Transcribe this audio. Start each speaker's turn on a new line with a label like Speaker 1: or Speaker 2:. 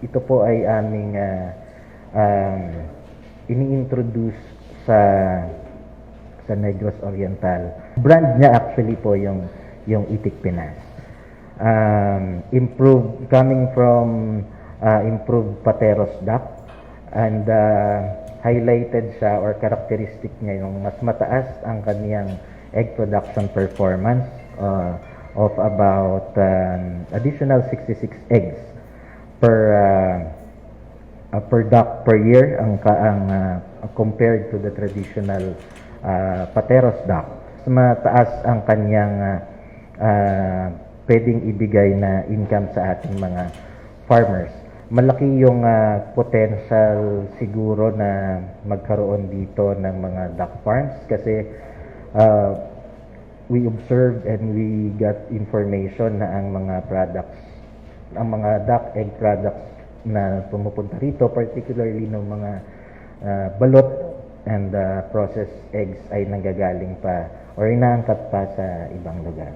Speaker 1: ito po ay aming um, ini-introduce sa Negros Oriental. Brand niya actually po yung Itik Pinas. Improved, coming from improved Pateros duck, and highlighted siya or characteristic niya yung mas mataas ang kaniyang egg production performance of about additional 66 eggs per duck per year compared to the traditional Pateros duck. Mas mataas ang kanyang pwedeng ibigay na income sa ating mga farmers. Malaki yung potential siguro na magkaroon dito ng mga duck farms kasi we observed and we got information na ang mga products, ang mga duck egg products na pumupunta rito, particularly ng mga balot and processed eggs ay nanggagaling pa or inaangkat pa sa ibang lugar.